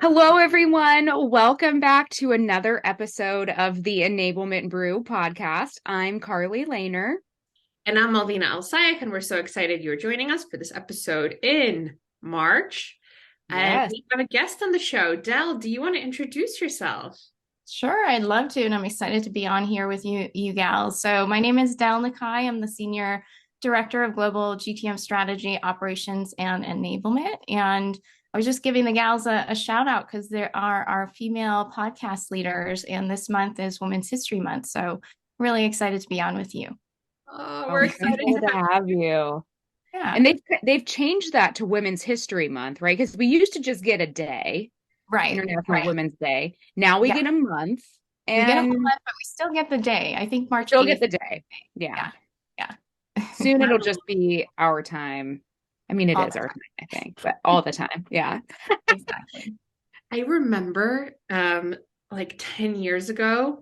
Hello, everyone. Welcome back to another episode of the Enablement Brew podcast. I'm Carly Lehner. And I'm Malvina Alsayak, and we're so excited you're joining us for this episode in March. And Yes. we have a guest on the show. Del, do you want to introduce yourself? Sure, I'd love to, and I'm excited to be on here with you gals. So my name is Nakhi. I'm the Senior Director of Global GTM Strategy, Operations, and Enablement. And I was just giving the gals a shout out because there are our female podcast leaders, and this month is Women's History Month. So really excited to be on with you. Oh, Oh, we're excited thankful to to have have you. Yeah, And they've changed that to Women's History Month, right? Because we used to just get a day, right, International right. Women's Day. Now we Yeah, get a month, we get a whole and month, but we still get the day. I think we March still get 8th. the day. Yeah. Yeah, yeah. Soon it'll just be our time. I mean, it All is the our time. time, I think, but all the time. Yeah. Exactly. I remember like 10 years ago,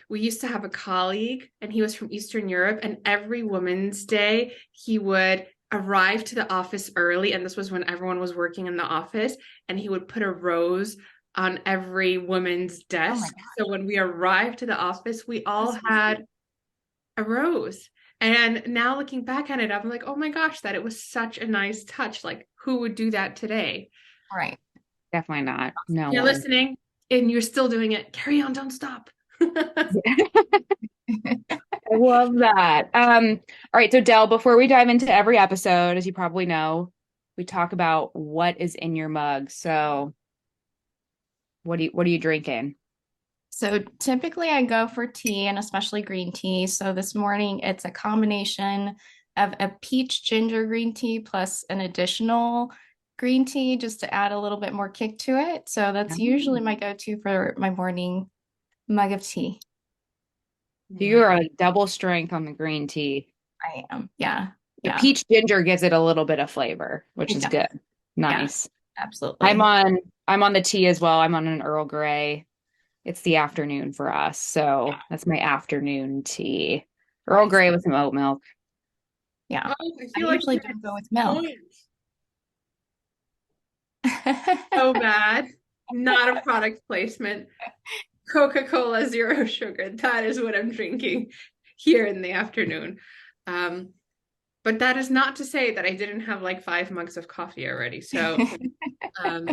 we used to have a colleague and he was from Eastern Europe, and every Women's Day he would arrive to the office early, and this was when everyone was working in the office, and he would put a rose on every woman's Oh my desk. So when we arrived to the office, we all gosh. had a rose. And now looking back on it, I'm like, oh my gosh, that it was such a nice touch. Like, who would do that today? Right. Definitely not. No You're one. listening and you're still doing it. Carry on, don't stop. I love that. All right, so Del, before we dive into every episode, as you probably know, we talk about what is in your mug. So, what are you drinking? So typically I go for tea and especially green tea. So this morning it's a combination of a peach ginger green tea plus an additional green tea just to add a little bit more kick to it. So that's usually Mm. my go-to for my morning mug of tea. So you are like double strength on the green tea. I am. Yeah. The Yeah. peach ginger gives it a little bit of flavor, which It is does. good. Yeah, Nice. I'm absolutely. on I'm on the tea as well. I'm on an Earl Grey. It's the afternoon for us, so that's my afternoon tea. Earl Nice. Grey with some oat milk. Yeah. Oh, I I feel like usually you had don't go with milk. points. So bad. Not a product placement. Coca-Cola zero sugar. That is what I'm drinking here in the afternoon. Um, but that is not to say that I didn't have like 5 mugs of coffee already. So, um,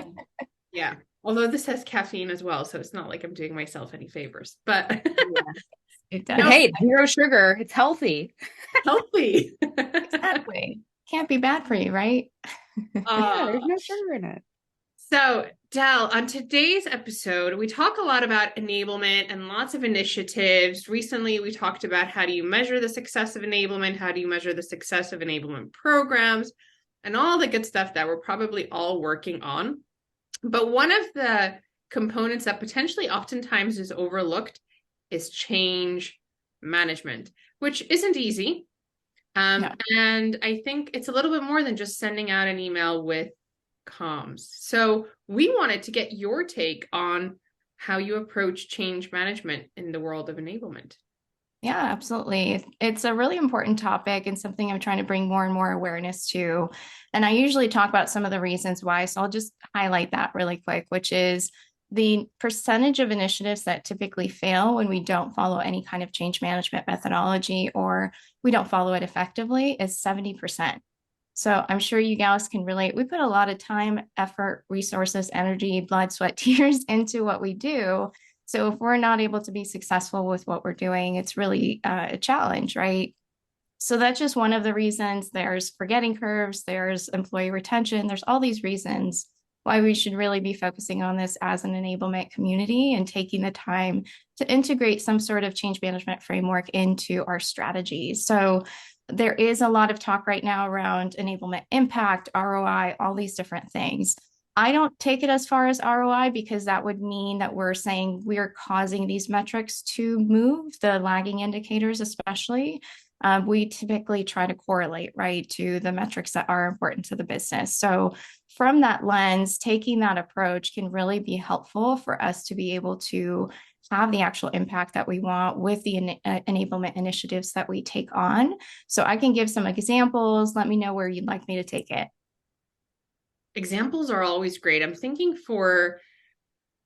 yeah. Although this has caffeine as well, so it's not like I'm doing myself any favors. But Yeah. It But does. hey, it's zero sugar. It's healthy. healthy. Exactly. Can't be bad for you, right? Yeah, uh, there's no sugar in it. So, Del, on today's episode, we talk a lot about enablement and lots of initiatives. Recently, we talked about how do you measure the success of enablement, how do you measure the success of enablement programs, and all the good stuff that we're probably all working on. But one of the components that potentially oftentimes is overlooked is change management, which isn't easy. Yeah. And I think it's a little bit more than just sending out an email with comms. So we wanted to get your take on how you approach change management in the world of enablement. Yeah, absolutely. It's a really important topic and something I'm trying to bring more and more awareness to. And I usually talk about some of the reasons why. So I'll just highlight that really quick, which is the percentage of initiatives that typically fail when we don't follow any kind of change management methodology or we don't follow it effectively is 70%. So I'm sure you gals can relate. We put a lot of time, effort, resources, energy, blood, sweat, tears into what we do. So if we're not able to be successful with what we're doing, it's really a challenge, right? So that's just one of the reasons. There's forgetting curves, there's employee retention, there's all these reasons why we should really be focusing on this as an enablement community and taking the time to integrate some sort of change management framework into our strategies. So there is a lot of talk right now around enablement impact, ROI, all these different things. I don't take it as far as ROI because that would mean that we're saying we're causing these metrics to move, the lagging indicators, especially. We typically try to correlate, right, to the metrics that are important to the business. So, from that lens, taking that approach can really be helpful for us to be able to have the actual impact that we want with the enablement initiatives that we take on. So, I can give some examples. Let me know where you'd like me to take it. examples are always great. I'm thinking for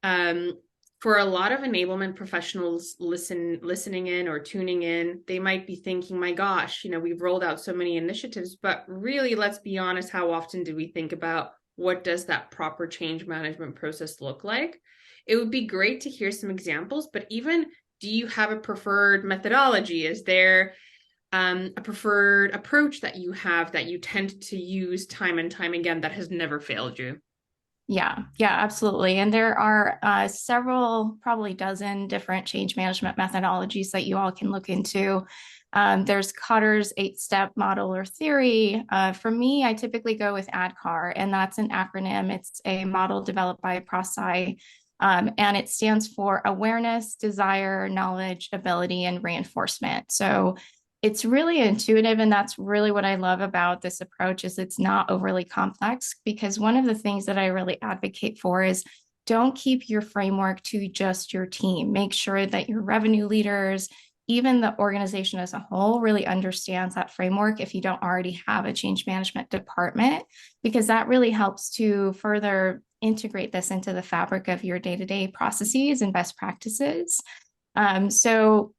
a lot of enablement professionals listening in or tuning in, they might be thinking, my gosh, we've rolled out so many initiatives, but really, let's be honest, how often do we think about what does that proper change management process look like? It would be great to hear some examples, but even, do you have a preferred methodology? Is there a preferred approach that you have that you tend to use time and time again that has never failed you? Yeah, yeah, absolutely. And there are several, probably dozen different change management methodologies that you all can look into. There's Cotter's 8-step model or theory. For me, I typically go with ADKAR, and that's an acronym. It's a model developed by ProSci, and it stands for awareness, desire, knowledge, ability, and reinforcement. So it's really intuitive, and that's really what I love about this approach is it's not overly complex, because one of the things that I really advocate for is don't keep your framework to just your team. Make sure that your revenue leaders, even the organization as a whole, really understands that framework if you don't already have a change management department, because that really helps to further integrate this into the fabric of your day-to-day processes and best practices. So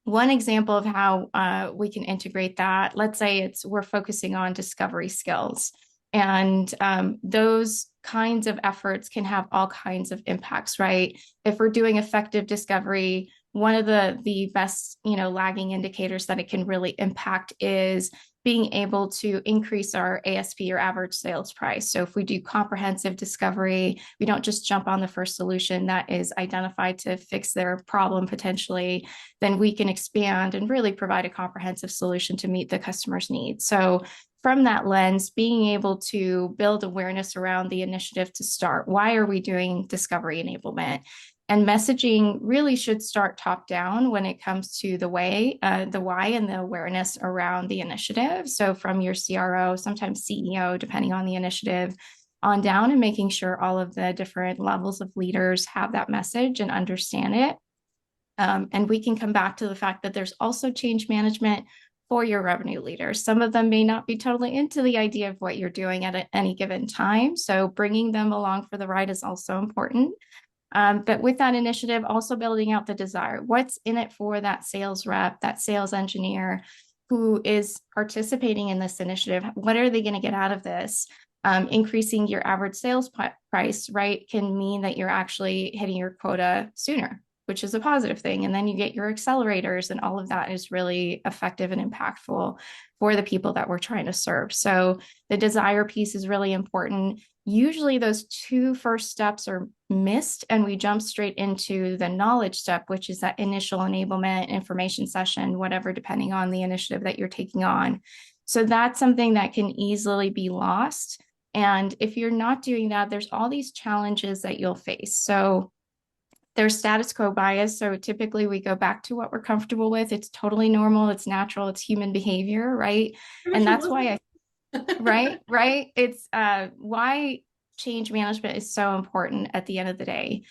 one example of how we can integrate that, let's say we're focusing on discovery skills, and those kinds of efforts can have all kinds of impacts, right? If we're doing effective discovery, one of the best, lagging indicators that it can really impact is being able to increase our ASP, or average sales price. So if we do comprehensive discovery, we don't just jump on the first solution that is identified to fix their problem potentially, then we can expand and really provide a comprehensive solution to meet the customer's needs. So from that lens, being able to build awareness around the initiative to start. Why are we doing discovery enablement? And messaging really should start top down when it comes to the why and the awareness around the initiative. So from your CRO, sometimes CEO, depending on the initiative, on down, and making sure all of the different levels of leaders have that message and understand it. And we can come back to the fact that there's also change management for your revenue leaders. Some of them may not be totally into the idea of what you're doing at any given time. So bringing them along for the ride is also important. But with that initiative, also building out the desire. What's in it for that sales rep, that sales engineer who is participating in this initiative? What are they going to get out of this? Increasing your average sales price, right, can mean that you're actually hitting your quota sooner, which is a positive thing. And then you get your accelerators, and all of that is really effective and impactful for the people that we're trying to serve. So the desire piece is really important. Usually those two first steps are missed, and we jump straight into the knowledge step, which is that initial enablement information session, whatever, depending on the initiative that you're taking on. So that's something that can easily be lost. And if you're not doing that, there's all these challenges that you'll face. So there's status quo bias. So typically we go back to what we're comfortable with. It's totally normal. It's natural. It's human behavior, right? And that's why right. It's why change management is so important at the end of the day,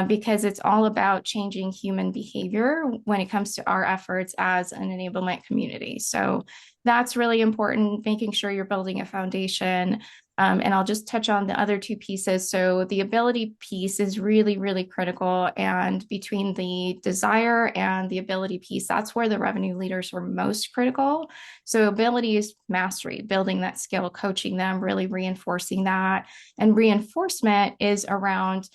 because it's all about changing human behavior when it comes to our efforts as an enablement community. So that's really important, making sure you're building a foundation. And I'll just touch on the other two pieces. So the ability piece is really, really critical. And between the desire and the ability piece, that's where the revenue leaders were most critical. So ability is mastery, building that skill, coaching them, really reinforcing that. And reinforcement is around,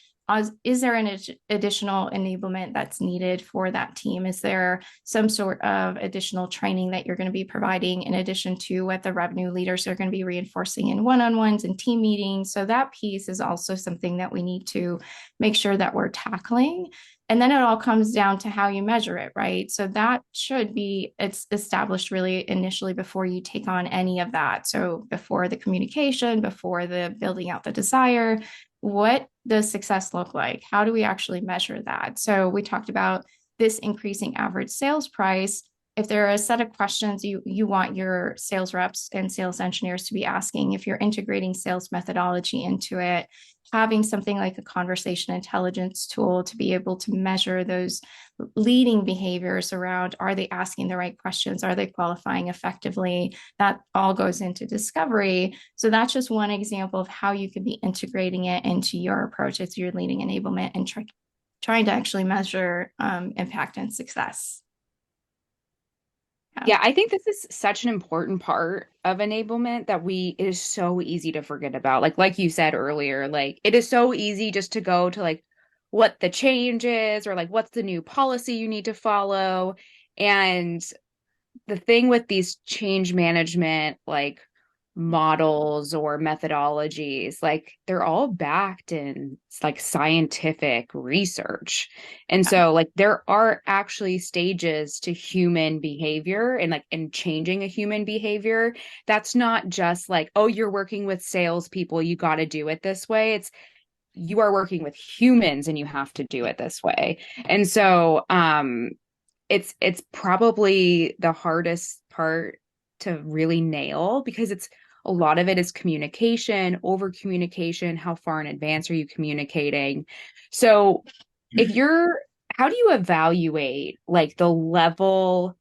is there an additional enablement that's needed for that team? Is there some sort of additional training that you're going to be providing in addition to what the revenue leaders are going to be reinforcing in one-on-ones and team meetings? So that piece is also something that we need to make sure that we're tackling. And then it all comes down to how you measure it, right? So that should be, it's established really initially before you take on any of that. So before the communication, before the building out the desire, what does success look like? How do we actually measure that? So we talked about this increasing average sales price. if there are a set of questions you want your sales reps and sales engineers to be asking, if you're integrating sales methodology into it, having something like a conversation intelligence tool to be able to measure those leading behaviors around, are they asking the right questions? Are they qualifying effectively? That all goes into discovery. So that's just one example of how you could be integrating it into your approach as your leading enablement and trying to actually measure impact and success. Yeah, I think this is such an important part of enablement that it is so easy to forget about. Like you said earlier, like it is so easy just to go to like what the change is or like what's the new policy you need to follow. And the thing with these change management like models or methodologies, like they're all backed in like scientific research. And so like there are actually stages to human behavior and like in changing a human behavior. That's not just like, oh, you're working with salespeople, you got to do it this way. It's you are working with humans and you have to do it this way. And so it's probably the hardest part to really nail because it's a lot of it is communication, over communication, how far in advance are you communicating? So if you're how do you evaluate like the level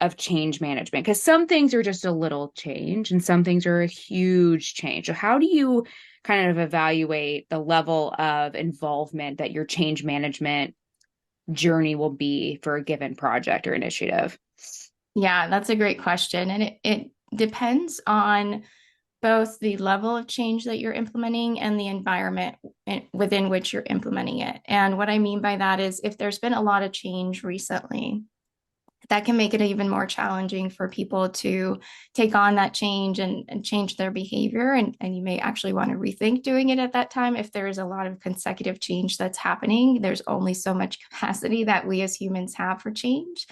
of change management? Because some things are just a little change and some things are a huge change. So how do you kind of evaluate the level of involvement that your change management journey will be for a given project or initiative? Yeah, that's a great question. And it depends on both the level of change that you're implementing and the environment within which you're implementing it. And what I mean by that is if there's been a lot of change recently, that can make it even more challenging for people to take on that change and change their behavior. And you may actually want to rethink doing it at that time. If there is a lot of consecutive change that's happening, there's only so much capacity that we as humans have for change.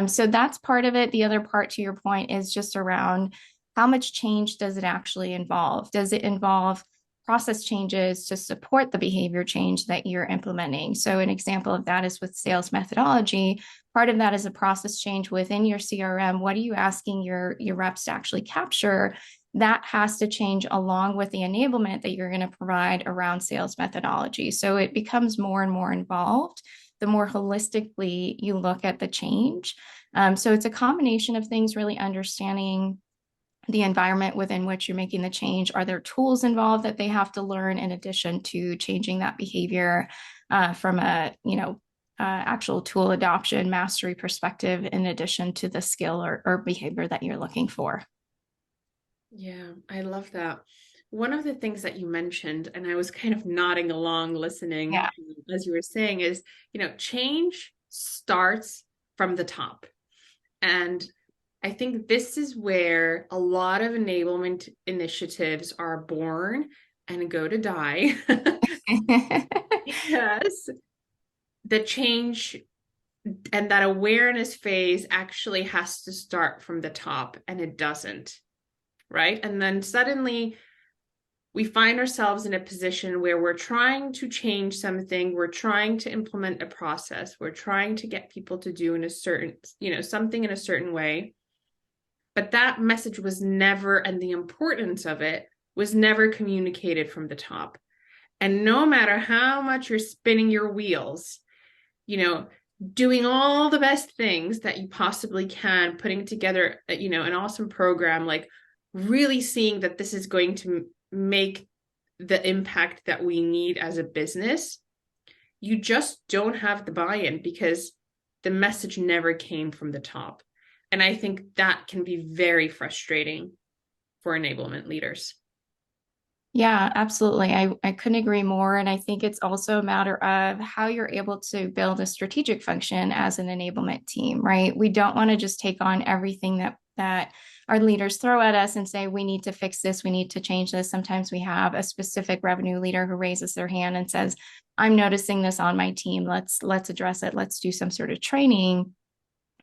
So that's part of it. The other part, to your point, is just around how much change does it actually involve? Does it involve process changes to support the behavior change that you're implementing? So an example of that is with sales methodology. Part of that is a process change within your CRM. What are you asking your reps to actually capture? That has to change along with the enablement that you're going to provide around sales methodology. So it becomes more and more involved the more holistically you look at the change. So it's a combination of things, really understanding the environment within which you're making the change. Are there tools involved that they have to learn in addition to changing that behavior from a, actual tool adoption mastery perspective, in addition to the skill or behavior that you're looking for? Yeah, I love that. One of the things that you mentioned, and I was kind of nodding along, listening Yeah. as you were saying, is, change starts from the top. And I think this is where a lot of enablement initiatives are born and go to die because the change and that awareness phase actually has to start from the top, and it doesn't, right? And then suddenly we find ourselves in a position where we're trying to change something, we're trying to implement a process, we're trying to get people to do in a certain, something in a certain way. But that message was never, and the importance of it was never communicated from the top. And no matter how much you're spinning your wheels, doing all the best things that you possibly can, putting together, an awesome program, like really seeing that this is going to make the impact that we need as a business, you just don't have the buy-in because the message never came from the top. And I think that can be very frustrating for enablement leaders. Yeah, absolutely. I couldn't agree more. And I think it's also a matter of how you're able to build a strategic function as an enablement team, right? We don't want to just take on everything that our leaders throw at us and say, we need to fix this, we need to change this. Sometimes we have a specific revenue leader who raises their hand and says, I'm noticing this on my team. Let's address it. Let's do some sort of training.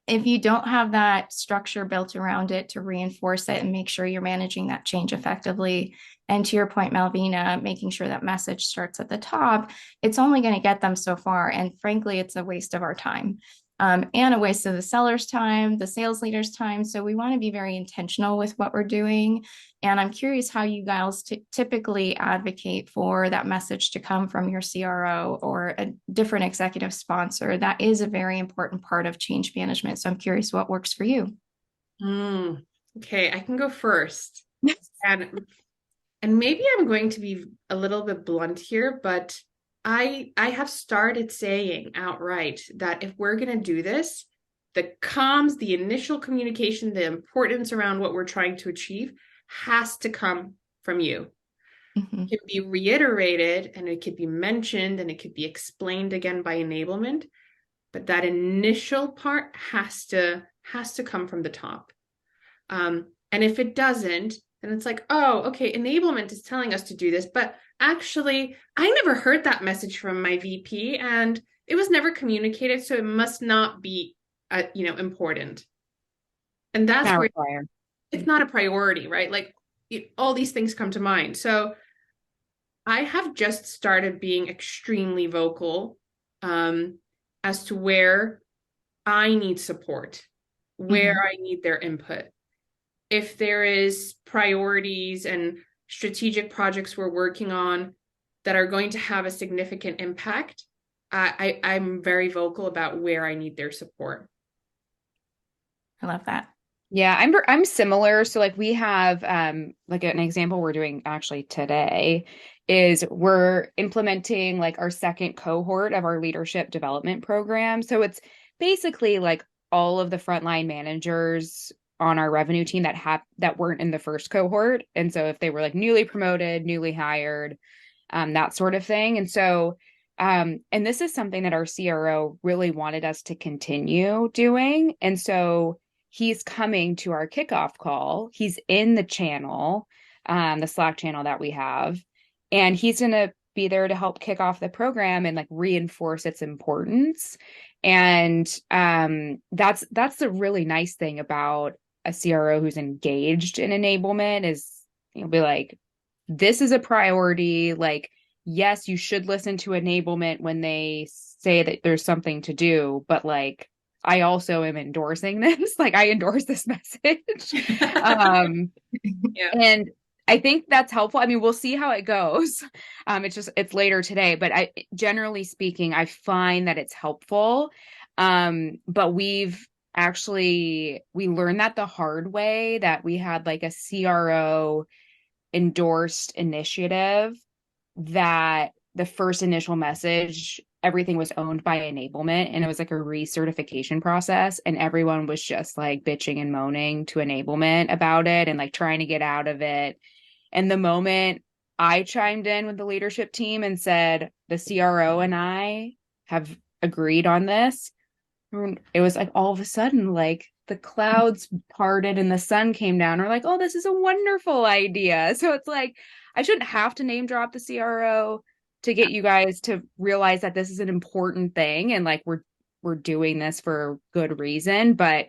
If you don't have that structure built around it to reinforce it and make sure you're managing that change effectively, and to your point, Malvina, making sure that message starts at the top, it's only going to get them so far. And frankly, it's a waste of our time. and a waste of the seller's time, the sales leader's time. So we want to be very intentional with what we're doing. And I'm curious how you guys typically advocate for that message to come from your CRO or a different executive sponsor. That is a very important part of change management. So I'm curious what works for you. Okay, I can go first. And maybe I'm going to be a little bit blunt here, but I have started saying outright that if we're going to do this, the comms, the initial communication, the importance around what we're trying to achieve has to come from you. Mm-hmm. It can be reiterated and it could be mentioned and it could be explained again by enablement, but that initial part has to come from the top. And if it doesn't, then it's like, oh, okay, enablement is telling us to do this, but actually, I never heard that message from my VP, and it was never communicated, so it must not be, important. And that's where it's not a priority, right? Like all these things come to mind. So I have just started being extremely vocal as to where I need support, where I need their input. If there is priorities and strategic projects we're working on that are going to have a significant impact, I'm very vocal about where I need their support. I love that. Yeah, I'm similar. So like we have like an example we're doing actually today is we're implementing like our second cohort of our leadership development program. So it's basically like all of the frontline managers on our revenue team that weren't in the first cohort. And so if they were like newly promoted, newly hired, that sort of thing. And so and this is something that our CRO really wanted us to continue doing. And so he's coming to our kickoff call. He's in the channel, the Slack channel that we have, and he's going to be there to help kick off the program and like reinforce its importance. And that's the really nice thing about a CRO who's engaged in enablement is you'll be like, this is a priority. Like, yes, you should listen to enablement when they say that there's something to do, but like I also am endorsing this. Like I endorse this message. Yeah. And I think that's helpful. I mean, we'll see how it goes. It's later today, but generally speaking, I find that it's helpful. But we learned that the hard way that we had like a CRO endorsed initiative that the first initial message, everything was owned by enablement, and it was like a recertification process, and everyone was just like bitching and moaning to enablement about it and like trying to get out of it. And the moment I chimed in with the leadership team and said the CRO and I have agreed on this, it was like all of a sudden like the clouds parted and the sun came down. We're like, oh, this is a wonderful idea. So it's like I shouldn't have to name drop the CRO to get you guys to realize that this is an important thing and like we're doing this for good reason, but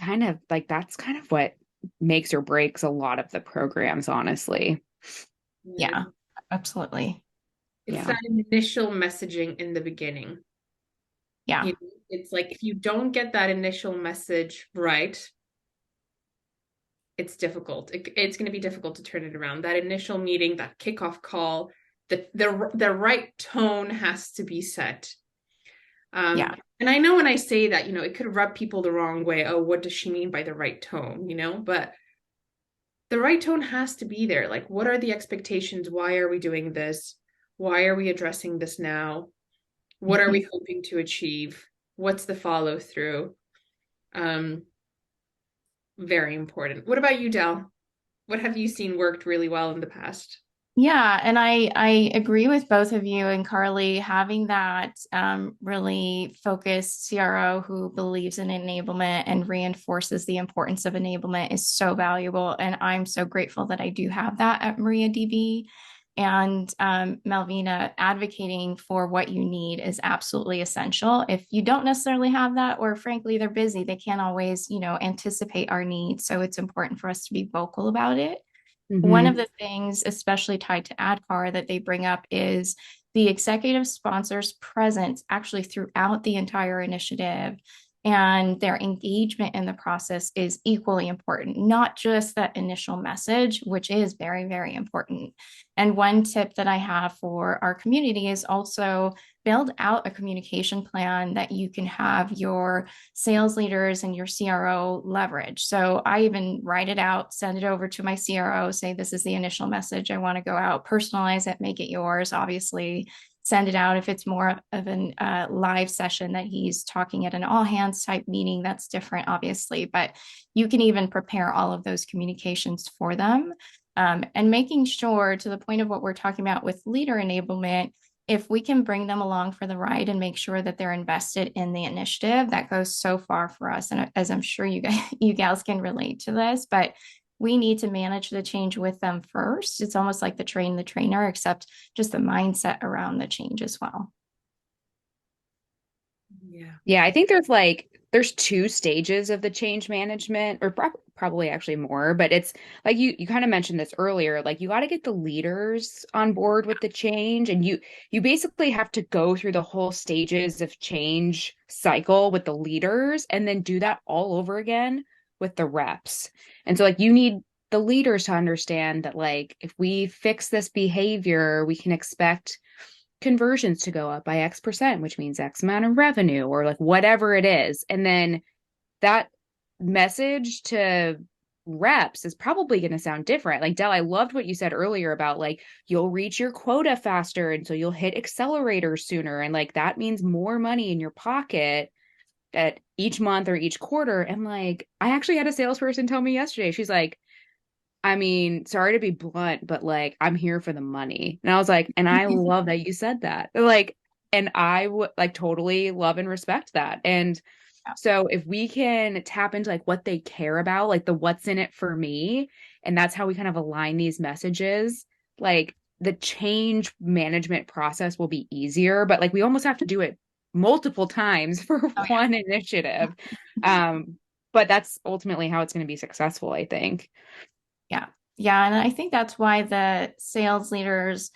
kind of like that's kind of what makes or breaks a lot of the programs, honestly. Yeah, absolutely. It's that initial messaging in the beginning. Yeah. It's like if you don't get that initial message right, it's difficult. It's going to be difficult to turn it around. That initial meeting, that kickoff call, the right tone has to be set. Yeah. And I know when I say that, it could rub people the wrong way. Oh, what does she mean by the right tone? But the right tone has to be there. Like, what are the expectations? Why are we doing this? Why are we addressing this now? What are we hoping to achieve? What's the follow through? Very important. What about you, Del? What have you seen worked really well in the past? Yeah, and I agree with both of you and Carly. Having that really focused CRO who believes in enablement and reinforces the importance of enablement is so valuable. And I'm so grateful that I do have that at MariaDB. And Malvina, advocating for what you need is absolutely essential. If you don't necessarily have that, or frankly, they're busy, they can't always, anticipate our needs. So it's important for us to be vocal about it. One of the things, especially tied to ADKAR, that they bring up is the executive sponsors' presence actually throughout the entire initiative and their engagement in the process is equally important, not just that initial message, which is very, very important. And one tip that I have for our community is also build out a communication plan that you can have your sales leaders and your CRO leverage. So I even write it out, send it over to my CRO, say, this is the initial message I want to go out, personalize it, make it yours, obviously send it out. If it's more of an live session that he's talking at an all hands type meeting, that's different, obviously, but you can even prepare all of those communications for them. And making sure, to the point of what we're talking about with leader enablement, if we can bring them along for the ride and make sure that they're invested in the initiative, that goes so far for us. And as I'm sure you gals can relate to this, but we need to manage the change with them first. It's almost like the train the trainer, except just the mindset around the change as well. Yeah, I think there's two stages of the change management, or probably actually more, but it's like you kind of mentioned this earlier, like you got to get the leaders on board with the change, and you basically have to go through the whole stages of change cycle with the leaders and then do that all over again with the reps. And so like you need the leaders to understand that like if we fix this behavior, we can expect conversions to go up by X%, which means X amount of revenue or like whatever it is. And then that message to reps is probably going to sound different. Like Del, I loved what you said earlier about like you'll reach your quota faster and so you'll hit accelerators sooner. And like that means more money in your pocket at each month or each quarter. And like I actually had a salesperson tell me yesterday, she's like, I mean, sorry to be blunt, but like I'm here for the money. And I was like, and I love that you said that. Like, and I would like totally love and respect that. And so if we can tap into like what they care about, like the what's in it for me, and that's how we kind of align these messages, like the change management process will be easier, but like we almost have to do it multiple times for Oh, one initiative. But that's ultimately how it's going to be successful, I think. yeah. Yeah. And I think that's why the sales leaders,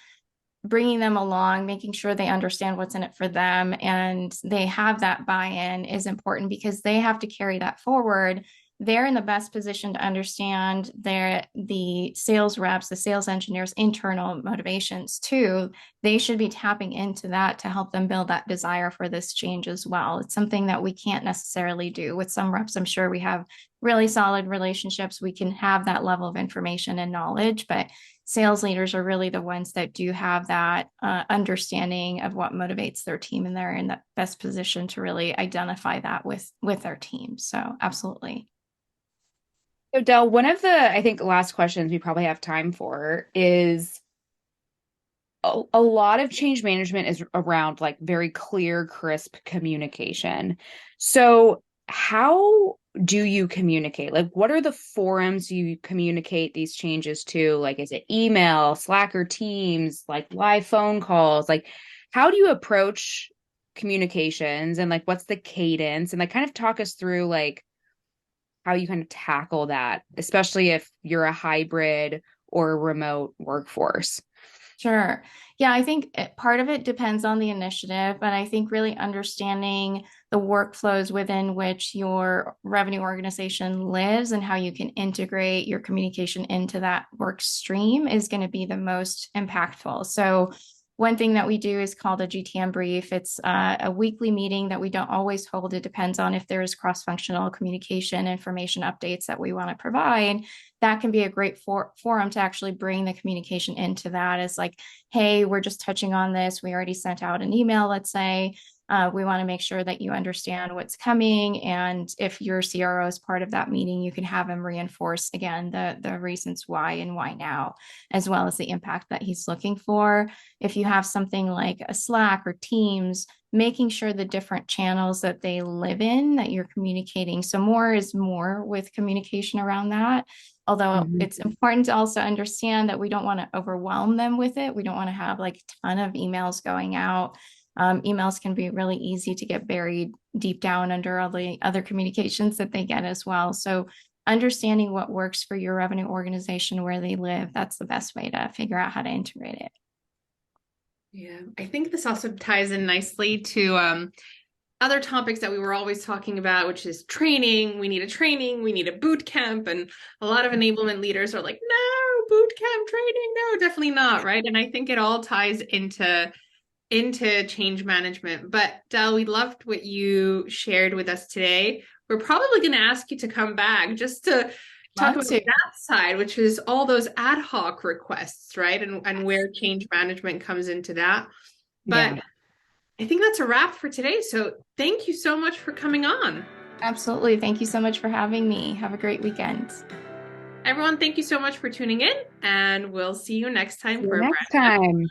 bringing them along, making sure they understand what's in it for them and they have that buy-in is important because they have to carry that forward. They're in the best position to understand the sales reps, the sales engineers' internal motivations too. They should be tapping into that to help them build that desire for this change as well. It's something that we can't necessarily do with some reps. I'm sure we have really solid relationships. We can have that level of information and knowledge, but sales leaders are really the ones that do have that understanding of what motivates their team, and they're in the best position to really identify that with their team. So absolutely. So Del, one of the I think last questions we probably have time for is a lot of change management is around like very clear, crisp communication. So how do you communicate? Like, what are the forums you communicate these changes to? Like, is it email, Slack or Teams, like live phone calls? Like, how do you approach communications and like what's the cadence? And like kind of talk us through like how you kind of tackle that, especially if you're a hybrid or a remote workforce. Sure. Yeah, I think part of it depends on the initiative, but I think really understanding the workflows within which your revenue organization lives and how you can integrate your communication into that work stream is going to be the most impactful. So one thing that we do is called a GTM brief. It's a weekly meeting that we don't always hold. It depends on if there is cross-functional communication, information updates that we want to provide. That can be a great forum to actually bring the communication into that. It's like, hey, we're just touching on this. We already sent out an email, let's say. We want to make sure that you understand what's coming. And if your CRO is part of that meeting, you can have him reinforce again the reasons why and why now, as well as the impact that he's looking for. If you have something like a Slack or Teams, making sure the different channels that they live in that you're communicating. So more is more with communication around that. Although Mhm. it's important to also understand that we don't want to overwhelm them with it. We don't want to have like a ton of emails going out. Emails can be really easy to get buried deep down under all the other communications that they get as well. So understanding what works for your revenue organization where they live, that's the best way to figure out how to integrate it. Yeah, I think this also ties in nicely to other topics that we were always talking about, which is training. We need a training, we need a boot camp. And a lot of enablement leaders are like, no, boot camp training, no, definitely not, right? And I think it all ties into change management. But Del, we loved what you shared with us today. We're probably going to ask you to come back just to talk Love about to. that side, which is all those ad hoc requests, right? And where change management comes into that. But Yeah. I think that's a wrap for today. So thank you so much for coming on. Absolutely. Thank you so much for having me. Have a great weekend. Everyone, thank you so much for tuning in, and we'll see you next time See you for a next brand new time.